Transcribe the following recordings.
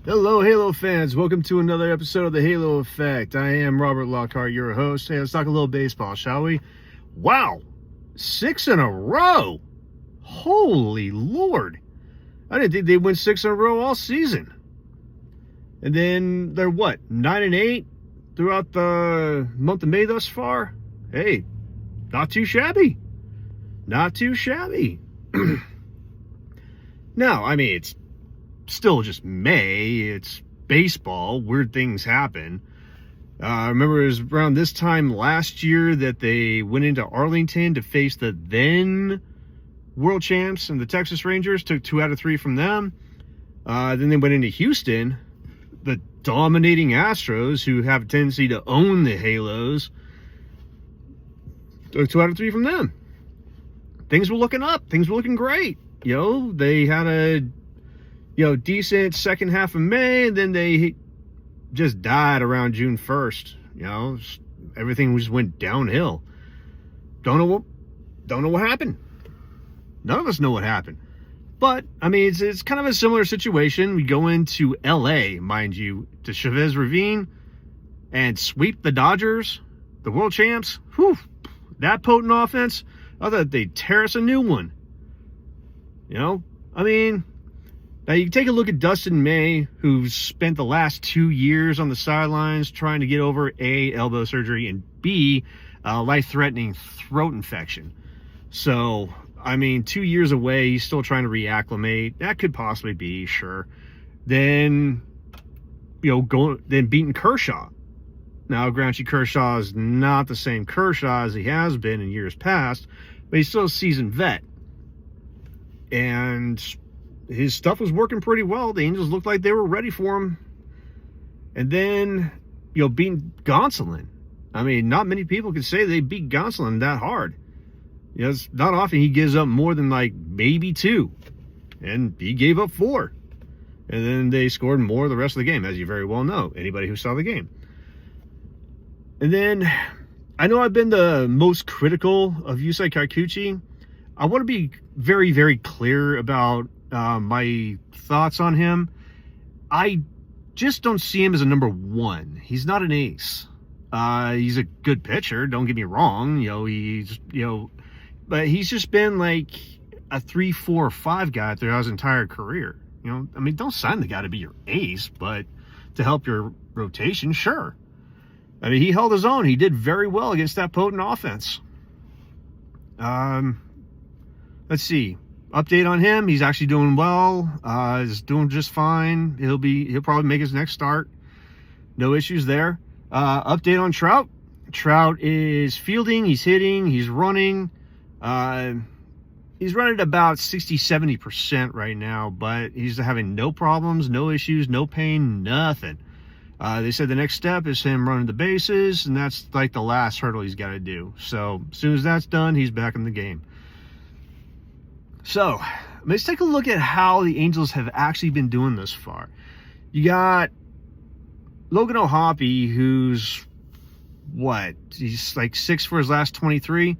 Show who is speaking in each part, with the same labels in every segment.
Speaker 1: Hello, Halo fans. Welcome to another episode of the Halo Effect. I am Robert Lockhart, your host. Hey, let's talk a little baseball, shall we? Wow, 6 in a row. Holy Lord. I didn't think they'd win 6 in a row all season. And then they're what, 9-8 throughout the month of May thus far? Hey, not too shabby. Not too shabby. Now, I mean, it's still just May. It's baseball. Weird things happen. I remember it was around this time last year that they went into Arlington to face the then world champs and the Texas Rangers. Took 2 out of 3 from them. Then they went into Houston, the dominating Astros, who have a tendency to own the Halos. Took 2 out of 3 from them. Things were looking up. Things were looking great. They had a decent second half of May, and then they just died around June 1st. Everything just went downhill. Don't know what happened. None of us know what happened. But, I mean, it's kind of a similar situation. We go into LA, mind you, to Chavez Ravine and sweep the Dodgers, the world champs. Whew, that potent offense. I thought they'd tear us a new one. I mean, now you take a look at Dustin May, who's spent the last 2 years on the sidelines trying to get over A, elbow surgery, and B, life-threatening throat infection. So, I mean, 2 years away, he's still trying to reacclimate. That could possibly be, sure. Then, beating Kershaw. Now, granted, Kershaw is not the same Kershaw as he has been in years past, but he's still a seasoned vet. And his stuff was working pretty well. The Angels looked like they were ready for him. And then, beating Gonsolin. I mean, not many people can say they beat Gonsolin that hard. It's not often he gives up more than maybe 2. And he gave up 4. And then they scored more the rest of the game, as you very well know, anybody who saw the game. And then, I know I've been the most critical of Yusei Kikuchi. I want to be very, very clear about my thoughts on him. I just don't see him as a number 1. He's not an ace. He's a good pitcher, don't get me wrong. But he's just been a 3, 4, or 5 guy throughout his entire career. I mean, don't sign the guy to be your ace, but to help your rotation, sure. I mean, he held his own. He did very well against that potent offense. Let's see. Update on him. He's actually doing well. He's doing just fine. He'll probably make his next start. No issues there. Update on Trout. Trout is fielding. He's hitting. He's running. He's running at about 60-70% right now, but he's having no problems, no issues, no pain, nothing. They said the next step is him running the bases, and that's the last hurdle he's got to do. So as soon as that's done, he's back in the game. So let's take a look at how the Angels have actually been doing this far. You got Logan O'Hoppe, who's he's 6 for his last 23.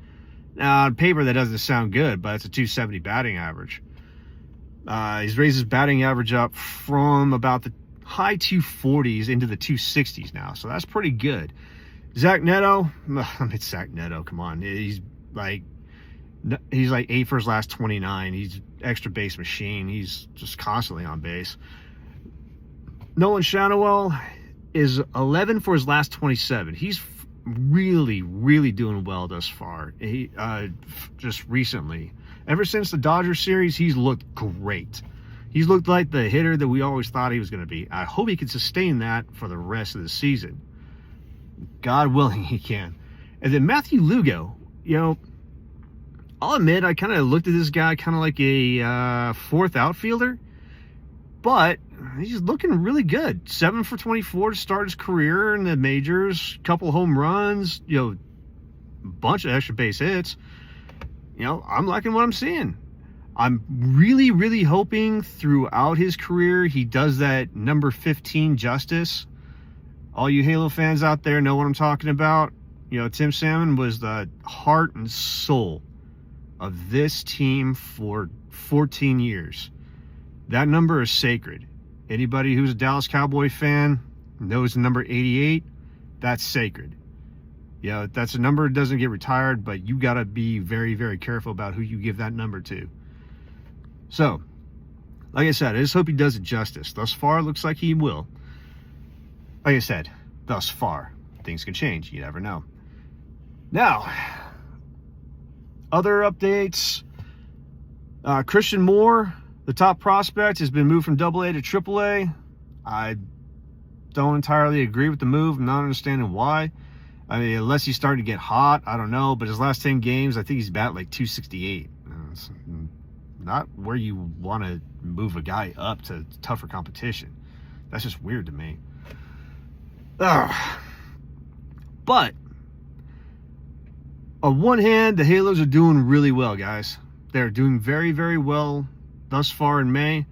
Speaker 1: Now, on paper, that doesn't sound good, but it's a 270 batting average. He's raised his batting average up from about the high 240s into the 260s now, so that's pretty good. Zach Neto, it's Zach Neto, come on. He's 8 for his last 29. He's extra base machine. He's just constantly on base. Nolan Schanuel is 11 for his last 27. He's really, really doing well thus far. He just recently, ever since the Dodgers series, he's looked great. He's looked like the hitter that we always thought he was going to be. I hope he can sustain that for the rest of the season. God willing, he can. And then Matthew Lugo, I'll admit, I kind of looked at this guy kind of like a fourth outfielder, but he's looking really good. 7 for 24 to start his career in the majors, couple home runs, a bunch of extra base hits. I'm liking what I'm seeing. I'm really, really hoping throughout his career he does that number 15 justice. All you Halo fans out there know what I'm talking about. Tim Salmon was the heart and soul of this team for 14 years. That number is sacred. Anybody who's a Dallas Cowboy fan knows the number 88. That's sacred. That's a number that doesn't get retired, but you got to be very, very careful about who you give that number to. So, like I said, I just hope he does it justice. Thus far, it looks like he will. Like I said, thus far. Things can change. You never know. Now, other updates. Christian Moore, the top prospect, has been moved from AA to AAA. I don't entirely agree with the move. I'm not understanding why. I mean, unless he's starting to get hot, I don't know. But his last 10 games, I think he's batting like 268. It's not where you want to move a guy up to tougher competition. That's just weird to me. But on one hand, the Halos are doing really well, guys. They're doing very, very well thus far in May.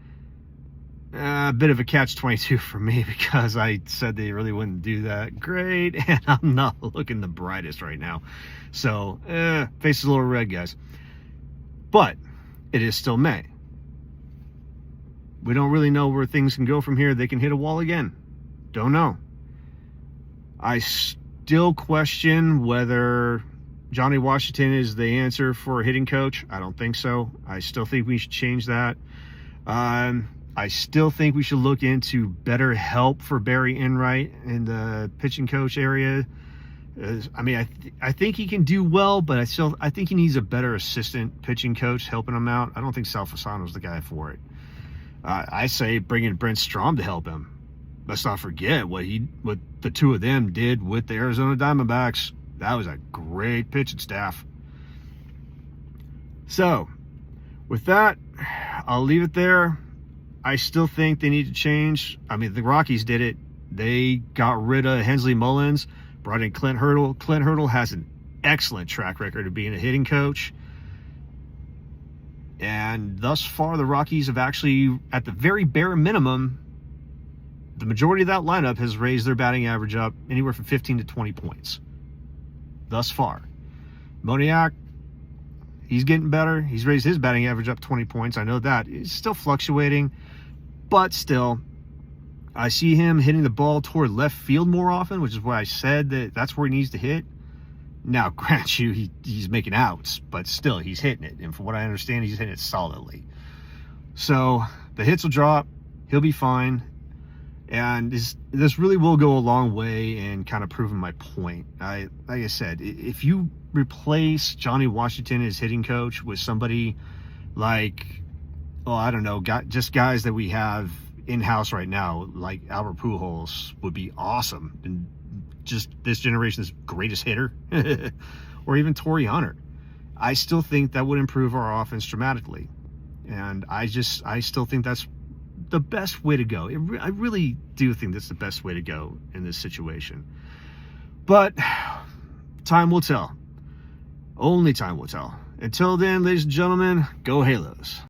Speaker 1: A bit of a catch-22 for me because I said they really wouldn't do that great, and I'm not looking the brightest right now. So, face is a little red, guys. But it is still May. We don't really know where things can go from here. They can hit a wall again. Don't know. I still question whether Johnny Washington is the answer for a hitting coach. I don't think so. I still think we should change that. I still think we should look into better help for Barry Enright in the pitching coach area. I mean, I think he can do well, but I think he needs a better assistant pitching coach helping him out. I don't think Sal Fasano's the guy for it. I say bring in Brent Strom to help him. Let's not forget what the two of them did with the Arizona Diamondbacks. That was a great pitching staff. So, with that, I'll leave it there. I still think they need to change. I mean, the Rockies did it. They got rid of Hensley Mullins, brought in Clint Hurdle. Clint Hurdle has an excellent track record of being a hitting coach. And thus far, the Rockies have actually, at the very bare minimum, the majority of that lineup has raised their batting average up anywhere from 15 to 20 points. Thus far. Moniak, he's getting better. He's raised his batting average up 20 points. I know that. It's still fluctuating, but still, I see him hitting the ball toward left field more often, which is why I said that's where he needs to hit. Now, grant you, he's making outs, but still, he's hitting it. And from what I understand, he's hitting it solidly. So, the hits will drop. He'll be fine. And this really will go a long way in kind of proving my point. Like I said, if you replace Johnny Washington as hitting coach with somebody like, I don't know, just guys that we have in-house right now, like Albert Pujols would be awesome. And just this generation's greatest hitter. Or even Torrey Hunter. I still think that would improve our offense dramatically. And I still think that's the best way to go. I really do think that's the best way to go in this situation. But time will tell. Only time will tell. Until then, ladies and gentlemen, go Halos.